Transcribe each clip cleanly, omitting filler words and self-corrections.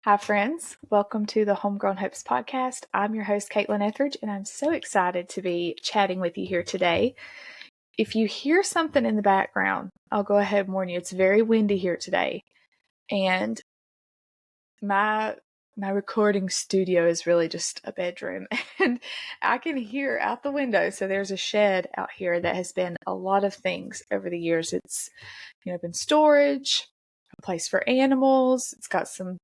Hi, friends. Welcome to the Homegrown Hopes podcast. I'm your host, Caitlin Etheridge, and I'm so excited to be chatting with you here today. If you hear something in the background, I'll go ahead and warn you. It's very windy here today, and my recording studio is really just a bedroom, and I can hear out the window. So there's a shed out here that has been a lot of things over the years. It's been storage, a place for animals. It's got some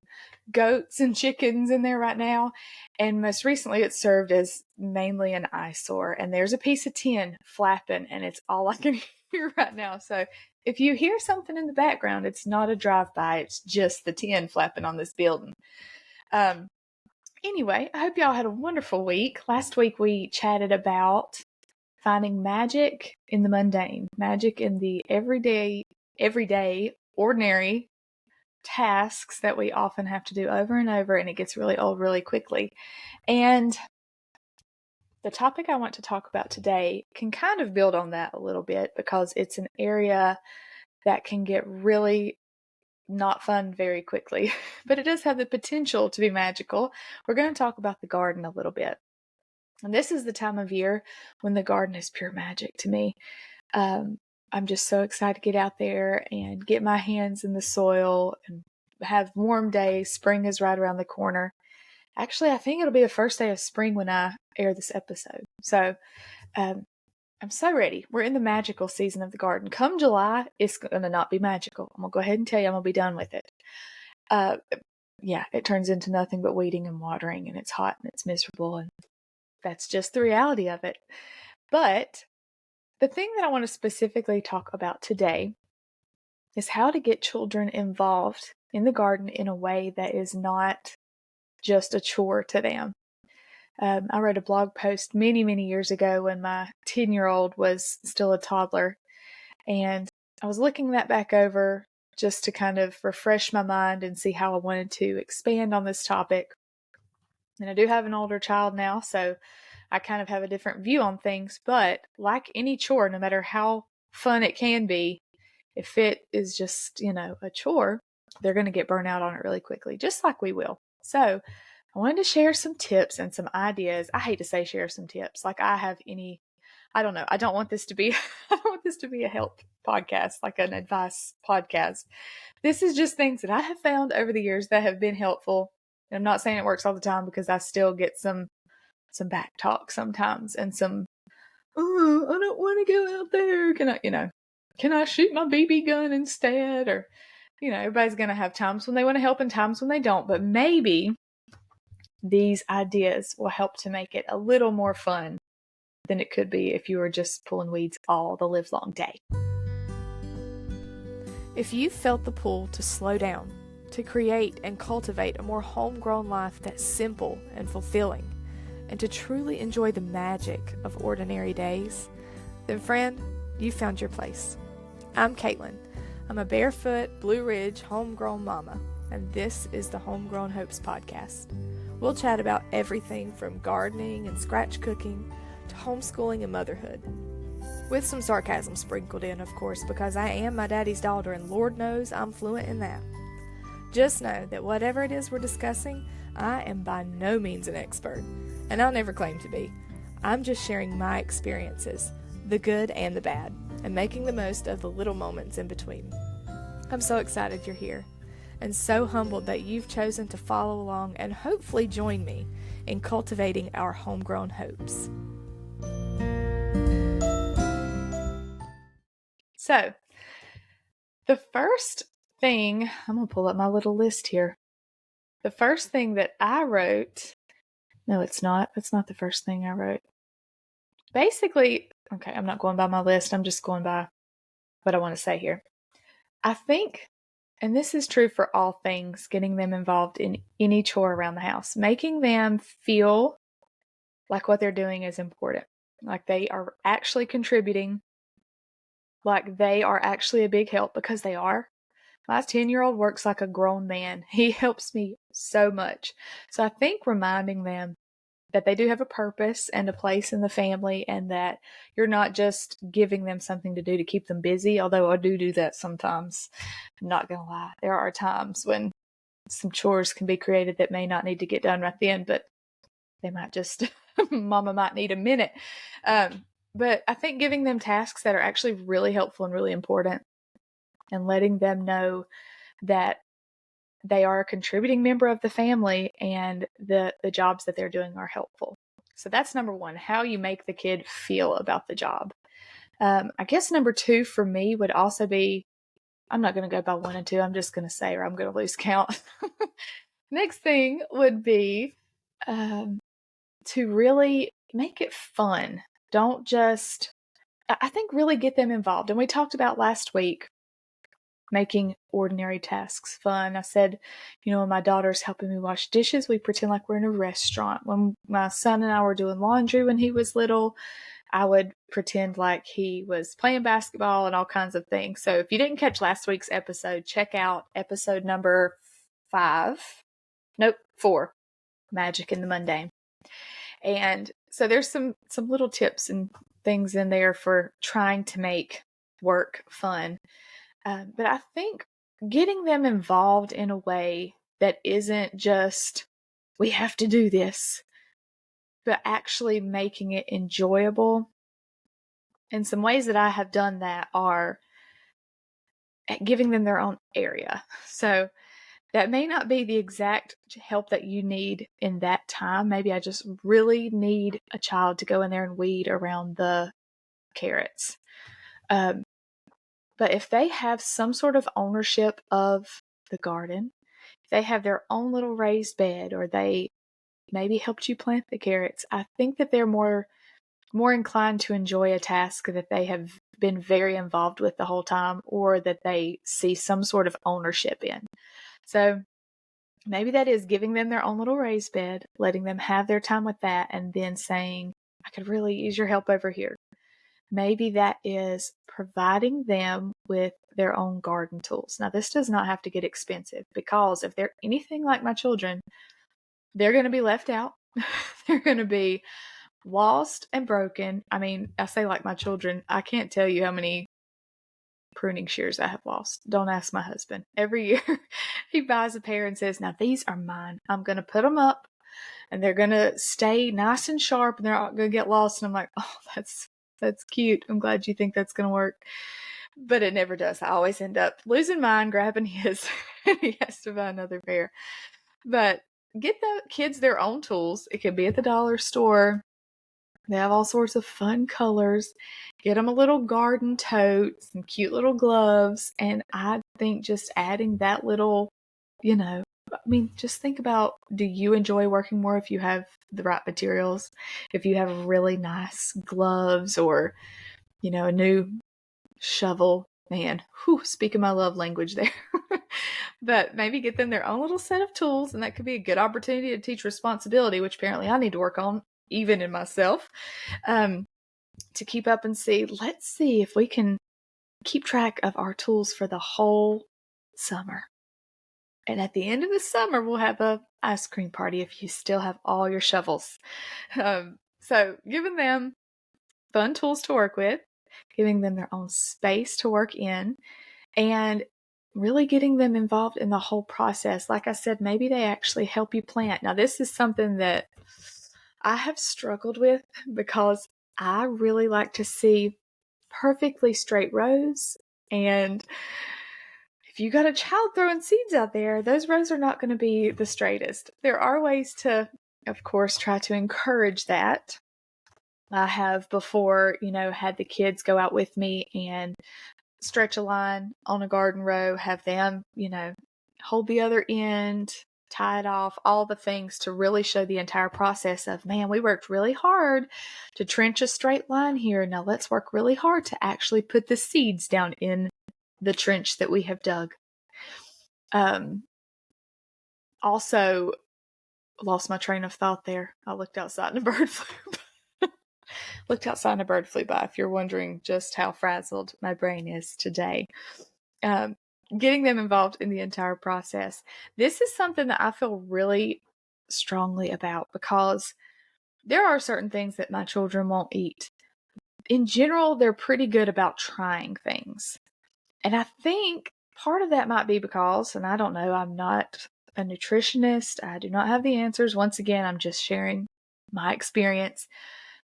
goats and chickens in there right now. And most recently it served as mainly an eyesore. And there's a piece of tin flapping, and it's all I can hear right now. So if you hear something in the background, it's not a drive-by. It's just the tin flapping on this building. Anyway, I hope y'all had a wonderful week. Last week we chatted about finding magic in the mundane, magic in the everyday, ordinary tasks that we often have to do over and over, and it gets really old really quickly. And the topic I want to talk about today can kind of build on that a little bit, because it's an area that can get really not fun very quickly, but it does have the potential to be magical. We're going to talk about the garden a little bit. And this is the time of year when the garden is pure magic to me. I'm just so excited to get out there and get my hands in the soil and have warm days. Spring is right around the corner. Actually, I think it'll be the first day of spring when I air this episode. So I'm so ready. We're in the magical season of the garden. Come July, it's going to not be magical. I'm going to go ahead and tell you I'm going to be done with it. It turns into nothing but weeding and watering, and it's hot and it's miserable, and that's just the reality of it. But the thing that I want to specifically talk about today is how to get children involved in the garden in a way that is not just a chore to them. I wrote a blog post many, many years ago when my 10-year-old was still a toddler, and I was looking that back over just to kind of refresh my mind and see how I wanted to expand on this topic. And I do have an older child now, so I kind of have a different view on things, but like any chore, no matter how fun it can be, if it is just, a chore, they're going to get burnt out on it really quickly, just like we will. So I wanted to share some tips and some ideas. I hate to say share some tips. Like I don't know. I don't want this to be a help podcast, like an advice podcast. This is just things that I have found over the years that have been helpful. And I'm not saying it works all the time, because I still get some back talk sometimes, and some, oh, I don't want to go out there. Can I shoot my BB gun instead? Or, everybody's going to have times when they want to help and times when they don't. But maybe these ideas will help to make it a little more fun than it could be if you were just pulling weeds all the livelong day. If you felt the pull to slow down, to create and cultivate a more homegrown life that's simple and fulfilling, and to truly enjoy the magic of ordinary days, then friend, you found your place. I'm Caitlin. I'm a barefoot, Blue Ridge, homegrown mama, and this is the Homegrown Hopes podcast. We'll chat about everything from gardening and scratch cooking to homeschooling and motherhood. With some sarcasm sprinkled in, of course, because I am my daddy's daughter, and Lord knows I'm fluent in that. Just know that whatever it is we're discussing, I am by no means an expert, and I'll never claim to be. I'm just sharing my experiences, the good and the bad, and making the most of the little moments in between. I'm so excited you're here, and so humbled that you've chosen to follow along and hopefully join me in cultivating our homegrown hopes. So, the first thing, I'm going to pull up my little list here. The first thing that I wrote, no, it's not. It's not the first thing I wrote. Basically, okay, I'm not going by my list. I'm just going by what I want to say here. I think, and this is true for all things, getting them involved in any chore around the house, making them feel like what they're doing is important, like they are actually contributing, like they are actually a big help, because they are. My 10-year-old works like a grown man. He helps me so much. So I think reminding them that they do have a purpose and a place in the family, and that you're not just giving them something to do to keep them busy, although I do that sometimes. I'm not going to lie. There are times when some chores can be created that may not need to get done right then, but they might just, mama might need a minute. But I think giving them tasks that are actually really helpful and really important and letting them know that they are a contributing member of the family and the jobs that they're doing are helpful. So that's number one, how you make the kid feel about the job. I guess number two for me would also be, I'm not going to go by 1 and 2. I'm just going to say, or I'm going to lose count. Next thing would be to really make it fun. Don't just, I think, really get them involved. And we talked about last week making ordinary tasks fun. I said, when my daughter's helping me wash dishes, we pretend like we're in a restaurant. When my son and I were doing laundry when he was little, I would pretend like he was playing basketball and all kinds of things. So if you didn't catch last week's episode, check out episode number 4, Magic in the Mundane. And so there's some little tips and things in there for trying to make work fun. But I think getting them involved in a way that isn't just, we have to do this, but actually making it enjoyable. And some ways that I have done that are giving them their own area. So that may not be the exact help that you need in that time. Maybe I just really need a child to go in there and weed around the carrots. But if they have some sort of ownership of the garden, if they have their own little raised bed, or they maybe helped you plant the carrots, I think that they're more inclined to enjoy a task that they have been very involved with the whole time, or that they see some sort of ownership in. So maybe that is giving them their own little raised bed, letting them have their time with that, and then saying, I could really use your help over here. Maybe that is providing them with their own garden tools. Now, this does not have to get expensive, because if they're anything like my children, they're going to be left out. They're going to be lost and broken. I mean, I say like my children, I can't tell you how many pruning shears I have lost. Don't ask my husband. Every year he buys a pair and says, now these are mine. I'm going to put them up and they're going to stay nice and sharp and they're not going to get lost. And I'm like, oh, that's cute. I'm glad you think that's going to work. But it never does. I always end up losing mine, grabbing his, and he has to buy another pair. But get the kids their own tools. It can be at the dollar store. They have all sorts of fun colors. Get them a little garden tote, some cute little gloves. And I think just adding that little, just think about, do you enjoy working more if you have the right materials? If you have really nice gloves, or, a new shovel, man, speaking my love language there. But maybe get them their own little set of tools, and that could be a good opportunity to teach responsibility, which apparently I need to work on, even in myself, to keep up and let's see if we can keep track of our tools for the whole summer. And at the end of the summer, we'll have a ice cream party if you still have all your shovels. So giving them fun tools to work with, giving them their own space to work in, and really getting them involved in the whole process. Like I said, maybe they actually help you plant. Now, this is something that I have struggled with, because I really like to see perfectly straight rows. And if you got a child throwing seeds out there, those rows are not going to be the straightest. There are ways to, of course, try to encourage that. I have before, had the kids go out with me and stretch a line on a garden row, have them, hold the other end, tie it off, all the things to really show the entire process of, man, we worked really hard to trench a straight line here. Now let's work really hard to actually put the seeds down in the trench that we have dug. Also lost my train of thought there. I looked outside and a bird flew by. If you're wondering just how frazzled my brain is today. Getting them involved in the entire process. This is something that I feel really strongly about, because there are certain things that my children won't eat. In general, they're pretty good about trying things. And I think part of that might be because, and I don't know, I'm not a nutritionist. I do not have the answers. Once again, I'm just sharing my experience.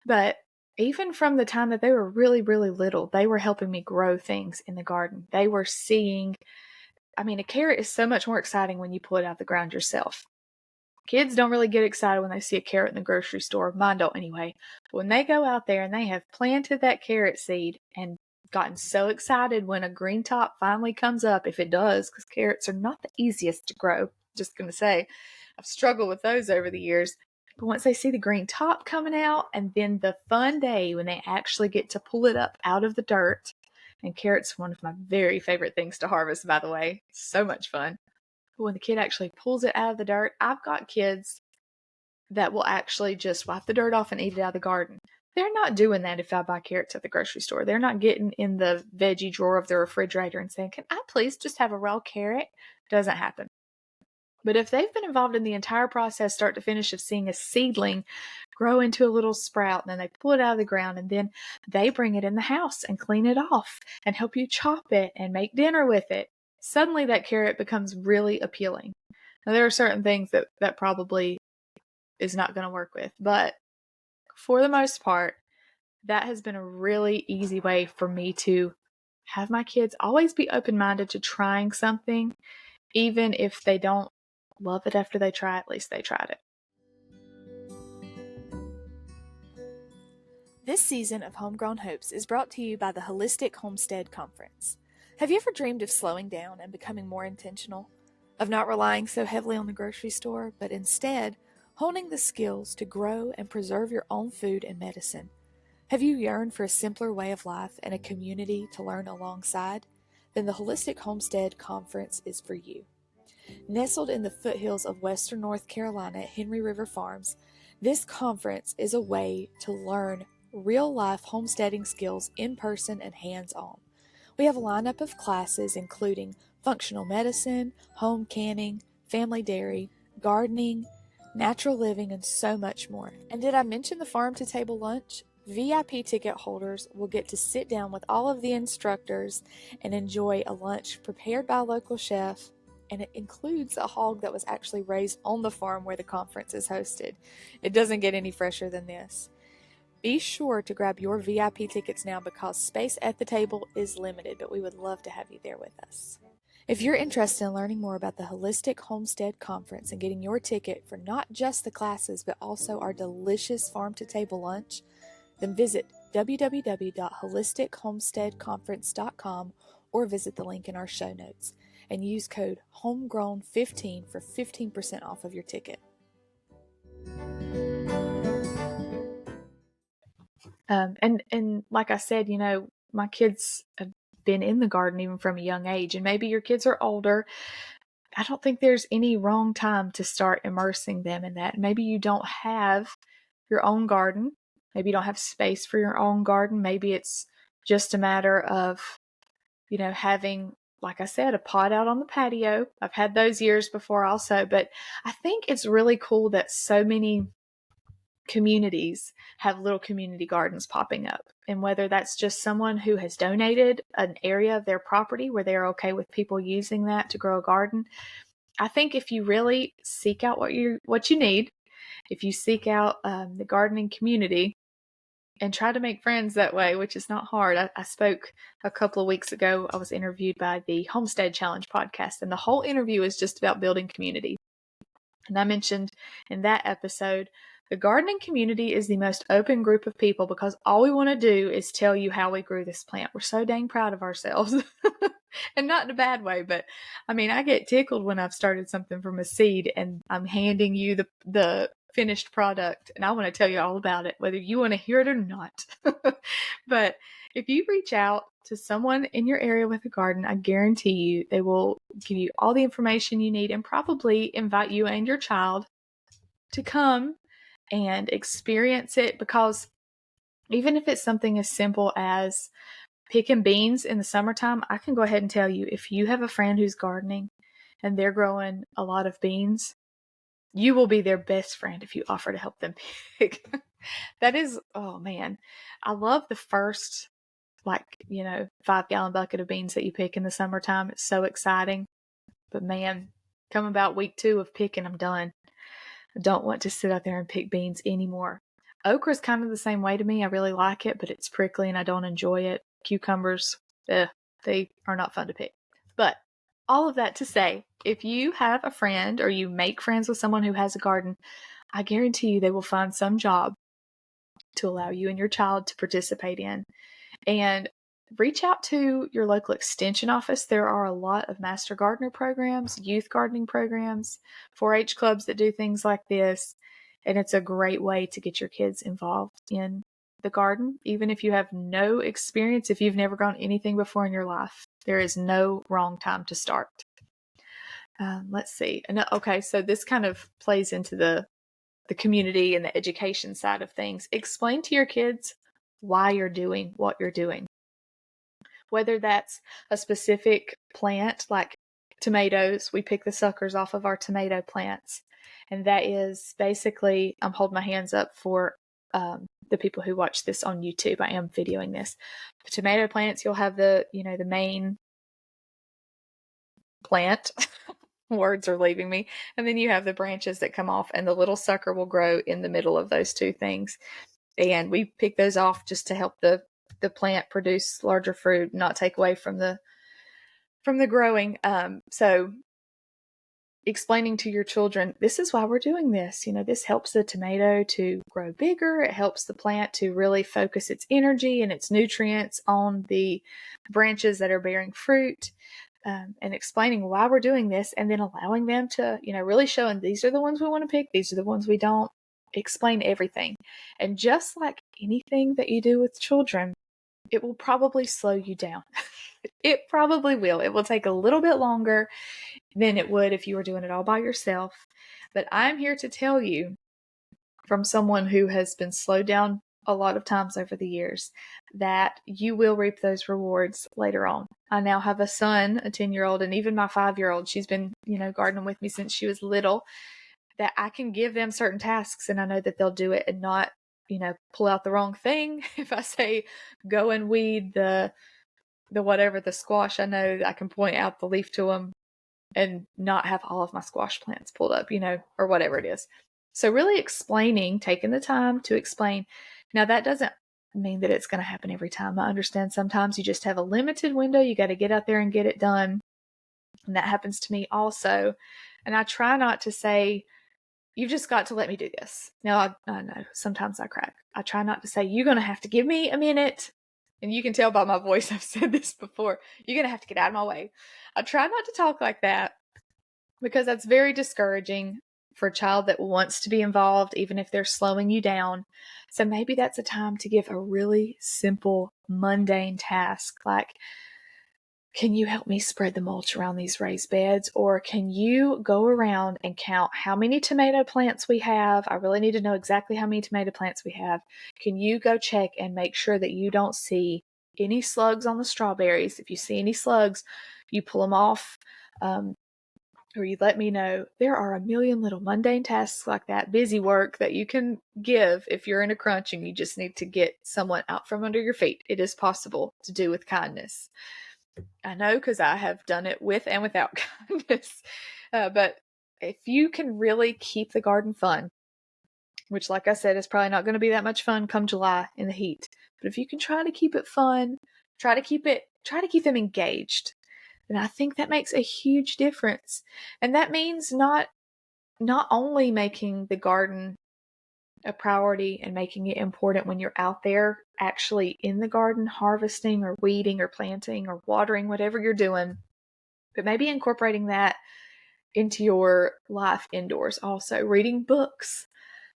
But even from the time that they were really, really little, they were helping me grow things in the garden. They were seeing, a carrot is so much more exciting when you pull it out of the ground yourself. Kids don't really get excited when they see a carrot in the grocery store. Mine don't anyway. But when they go out there and they have planted that carrot seed and gotten so excited when a green top finally comes up, if it does, because carrots are not the easiest to grow. Just going to say, I've struggled with those over the years. But once they see the green top coming out, and then the fun day when they actually get to pull it up out of the dirt, and carrots are one of my very favorite things to harvest, by the way. So much fun. But when the kid actually pulls it out of the dirt, I've got kids that will actually just wipe the dirt off and eat it out of the garden. They're not doing that if I buy carrots at the grocery store. They're not getting in the veggie drawer of the refrigerator and saying, "Can I please just have a raw carrot?" Doesn't happen. But if they've been involved in the entire process, start to finish, of seeing a seedling grow into a little sprout, and then they pull it out of the ground, and then they bring it in the house and clean it off and help you chop it and make dinner with it, suddenly that carrot becomes really appealing. Now, there are certain things that probably is not going to work with, but for the most part, that has been a really easy way for me to have my kids always be open-minded to trying something, even if they don't love it after they try, at least they tried it. This season of Homegrown Hopes is brought to you by the Holistic Homestead Conference. Have you ever dreamed of slowing down and becoming more intentional? Of not relying so heavily on the grocery store, but instead honing the skills to grow and preserve your own food and medicine? Have you yearned for a simpler way of life and a community to learn alongside? Then the Holistic Homestead Conference is for you. Nestled in the foothills of western North Carolina at Henry River Farms, this conference is a way to learn real-life homesteading skills in person and hands-on. We have a lineup of classes including functional medicine, home canning, family dairy, gardening, natural living, and so much more. And did I mention the farm-to-table lunch? VIP ticket holders will get to sit down with all of the instructors and enjoy a lunch prepared by a local chef, and it includes a hog that was actually raised on the farm where the conference is hosted. It doesn't get any fresher than this. Be sure to grab your VIP tickets now because space at the table is limited, but we would love to have you there with us. If you're interested in learning more about the Holistic Homestead Conference and getting your ticket for not just the classes but also our delicious farm-to-table lunch, then visit www.holistichomesteadconference.com or visit the link in our show notes and use code HOMEGROWN15 for 15% off of your ticket. And like I said, my kids have been in the garden even from a young age, and maybe your kids are older. I don't think there's any wrong time to start immersing them in that. Maybe you don't have your own garden. Maybe you don't have space for your own garden. Maybe it's just a matter of, having, like I said, a pot out on the patio. I've had those years before also, but I think it's really cool that so many communities have little community gardens popping up. And whether that's just someone who has donated an area of their property where they're okay with people using that to grow a garden, I think if you really seek out what you need, if you seek out the gardening community and try to make friends that way, which is not hard. I spoke a couple of weeks ago. I was interviewed by the Homestead Challenge podcast, and the whole interview is just about building community. And I mentioned in that episode, the gardening community is the most open group of people because all we want to do is tell you how we grew this plant. We're so dang proud of ourselves. And not in a bad way, but I get tickled when I've started something from a seed and I'm handing you the finished product and I want to tell you all about it, whether you want to hear it or not. But if you reach out to someone in your area with a garden, I guarantee you they will give you all the information you need and probably invite you and your child to come and experience it, because even if it's something as simple as picking beans in the summertime, I can go ahead and tell you, if you have a friend who's gardening and they're growing a lot of beans, you will be their best friend if you offer to help them pick. That is, oh man, I love the first 5-gallon bucket of beans that you pick in the summertime. It's so exciting. But man, Come about week 2 of picking, I'm done. I don't want to sit out there and pick beans anymore. Okra is kind of the same way to me. I really like it, but it's prickly and I don't enjoy it. Cucumbers, they are not fun to pick. But all of that to say, if you have a friend or you make friends with someone who has a garden, I guarantee you they will find some job to allow you and your child to participate in. And reach out to your local extension office. There are a lot of master gardener programs, youth gardening programs, 4-H clubs that do things like this. And it's a great way to get your kids involved in the garden, even if you have no experience, if you've never grown anything before in your life. There is no wrong time to start. Let's see. Okay, so this kind of plays into the community and the education side of things. Explain to your kids why you're doing what you're doing. Whether that's a specific plant like tomatoes, we pick the suckers off of our tomato plants. And that is basically, I'm holding my hands up for the people who watch this on YouTube. I am videoing this. The tomato plants, you'll have the main plant. Words are leaving me. And then you have the branches that come off, and the little sucker will grow in the middle of those two things. And we pick those off just to help the plant produce larger fruit, not take away from the growing. So explaining to your children, this is why we're doing this. This helps the tomato to grow bigger. It helps the plant to really focus its energy and its nutrients on the branches that are bearing fruit. And explaining why we're doing this, and then allowing them to, really showing these are the ones we want to pick, these are the ones we don't. Explain everything. And just like anything that you do with children, it will probably slow you down. It probably will. It will take a little bit longer than it would if you were doing it all by yourself. But I'm here to tell you, from someone who has been slowed down a lot of times over the years, that you will reap those rewards later on. I now have a son, a 10-year-old, and even my 5-year-old, she's been, gardening with me since she was little, that I can give them certain tasks and I know that they'll do it and not, pull out the wrong thing. If I say, go and weed the whatever, the squash, I know I can point out the leaf to them and not have all of my squash plants pulled up, or whatever it is. So really explaining, taking the time to explain. Now, that doesn't mean that it's going to happen every time. I understand sometimes you just have a limited window. You got to get out there and get it done. And that happens to me also. And I try not to say, you've just got to let me do this. Now, I know sometimes I crack. I try not to say, you're going to have to give me a minute. And you can tell by my voice, I've said this before, you're going to have to get out of my way. I try not to talk like that because that's very discouraging for a child that wants to be involved, even if they're slowing you down. So maybe that's a time to give a really simple, mundane task like, can you help me spread the mulch around these raised beds? Or can you go around and count how many tomato plants we have? I really need to know exactly how many tomato plants we have. Can you go check and make sure that you don't see any slugs on the strawberries? If you see any slugs, you pull them off, or you let me know. There are a million little mundane tasks like that, busy work that you can give if you're in a crunch and you just need to get someone out from under your feet. It is possible to do with kindness. I know, because I have done it with and without kindness. But if you can really keep the garden fun, which, like I said, is probably not going to be that much fun come July in the heat, but if you can try to keep it fun, try to keep them engaged, then I think that makes a huge difference. And that means not only making the garden a priority and making it important when you're out there actually in the garden harvesting or weeding or planting or watering, whatever you're doing, but maybe incorporating that into your life indoors. Also reading books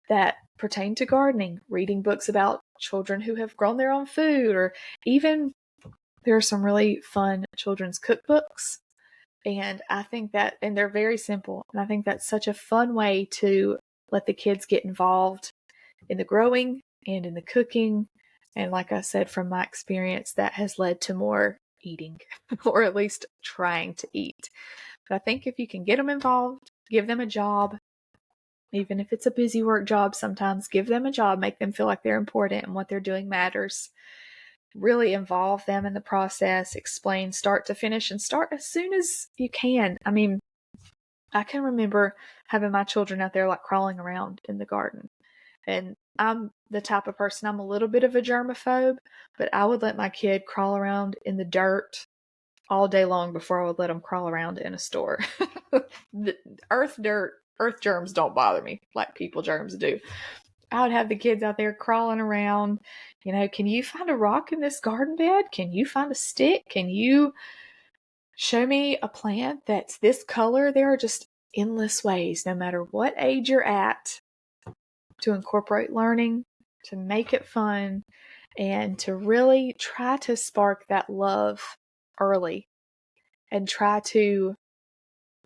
that pertain to gardening, reading books about children who have grown their own food, or even there are some really fun children's cookbooks. And I think that, and they're very simple, and I think that's such a fun way to let the kids get involved in the growing and in the cooking. And like I said, from my experience, that has led to more eating, or at least trying to eat. But I think if you can get them involved, give them a job, even if it's a busy work job, sometimes give them a job, make them feel like they're important and what they're doing matters. Really involve them in the process, explain start to finish, and start as soon as you can. I mean, I can remember having my children out there like crawling around in the garden. And I'm the type of person, I'm a little bit of a germaphobe, but I would let my kid crawl around in the dirt all day long before I would let them crawl around in a store. The earth germs don't bother me like people germs do. I would have the kids out there crawling around. Can you find a rock in this garden bed? Can you find a stick? Can you show me a plant that's this color? There are just endless ways, no matter what age you're at, to incorporate learning, to make it fun, and to really try to spark that love early and try to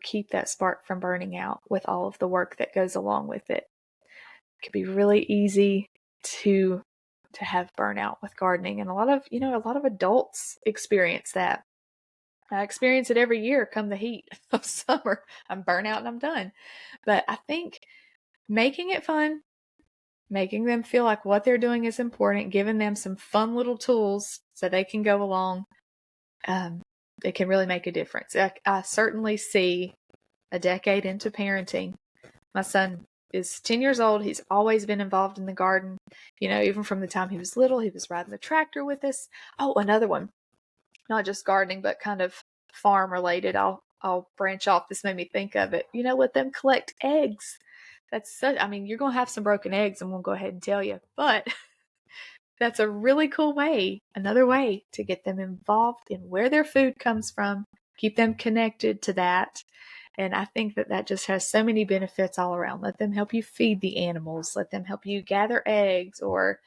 keep that spark from burning out with all of the work that goes along with it. It can be really easy to have burnout with gardening, and a lot of adults experience that. I experience it every year come the heat of summer. I'm burnt out and I'm done. But I think making it fun, making them feel like what they're doing is important, giving them some fun little tools so they can go along, it can really make a difference. I certainly see a decade into parenting. My son is 10 years old. He's always been involved in the garden. Even from the time he was little, he was riding the tractor with us. Oh, another one, not just gardening, but kind of farm related. I'll branch off. This made me think of it. Let them collect eggs. You're going to have some broken eggs, and we'll go ahead and tell you, but that's a really cool way, another way to get them involved in where their food comes from, keep them connected to that. And I think that just has so many benefits all around. Let them help you feed the animals. Let them help you gather eggs or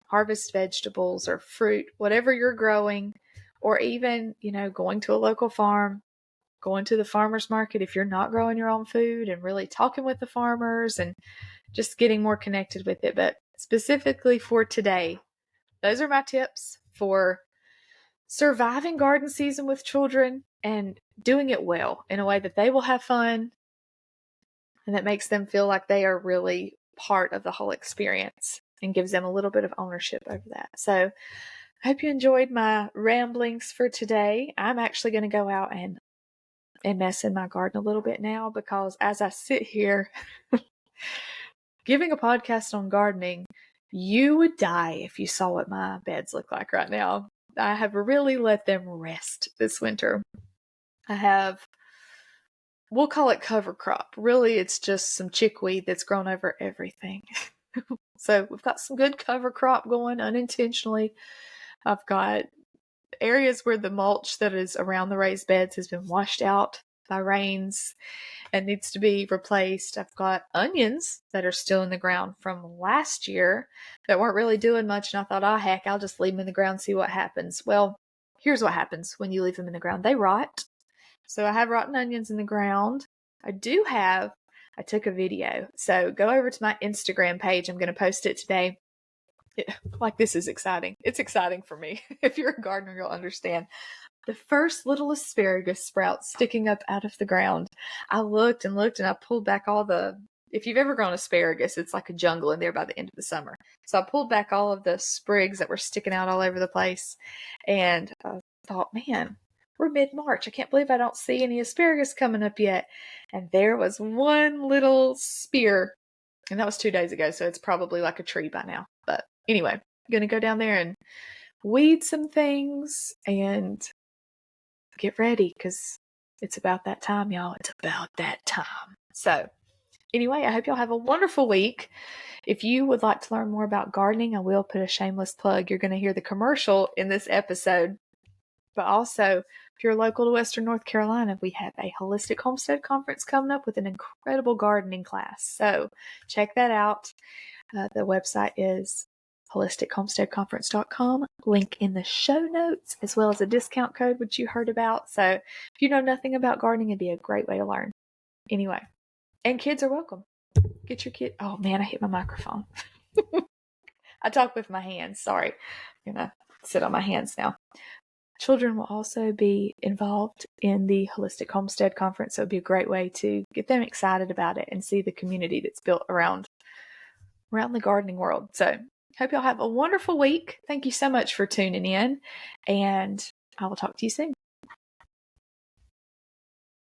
harvest vegetables or fruit, whatever you're growing, or even, going to a local farm, going to the farmer's market if you're not growing your own food, and really talking with the farmers and just getting more connected with it. But specifically for today, those are my tips for surviving garden season with children and doing it well in a way that they will have fun and that makes them feel like they are really part of the whole experience and gives them a little bit of ownership over that. So I hope you enjoyed my ramblings for today. I'm actually going to go out and mess in my garden a little bit now, because as I sit here giving a podcast on gardening, you would die if you saw what my beds look like right now. I have really let them rest this winter. I have, we'll call it cover crop. Really, it's just some chickweed that's grown over everything. So we've got some good cover crop going unintentionally. I've got areas where the mulch that is around the raised beds has been washed out by rains and needs to be replaced. I've got onions that are still in the ground from last year that weren't really doing much, and I thought, oh heck, I'll just leave them in the ground and see what happens. Well, here's what happens when you leave them in the ground. They rot. So I have rotten onions in the ground. I took a video. So go over to my Instagram page. I'm going to post it today. This is exciting. It's exciting for me. If you're a gardener, you'll understand. The first little asparagus sprout sticking up out of the ground. I looked and looked, and I pulled back if you've ever grown asparagus, it's like a jungle in there by the end of the summer. So I pulled back all of the sprigs that were sticking out all over the place, and I thought, man, we're mid-March. I can't believe I don't see any asparagus coming up yet. And there was one little spear, and that was 2 days ago, so it's probably like a tree by now. But anyway, I'm going to go down there and weed some things and get ready, because it's about that time, y'all. It's about that time. So anyway, I hope y'all have a wonderful week. If you would like to learn more about gardening, I will put a shameless plug. You're going to hear the commercial in this episode. But also, if you're local to Western North Carolina, we have a Holistic Homestead Conference coming up with an incredible gardening class. So check that out. The website is holistichomesteadconference.com. Link in the show notes, as well as a discount code, which you heard about. So if you know nothing about gardening, it'd be a great way to learn. Anyway, and kids are welcome. Get your kid. Oh man, I hit my microphone. I talk with my hands. Sorry. I'm going to sit on my hands now. Children will also be involved in the Holistic Homestead Conference, so it'd be a great way to get them excited about it and see the community that's built around the gardening world. So hope y'all have a wonderful week. Thank you so much for tuning in, and I will talk to you soon.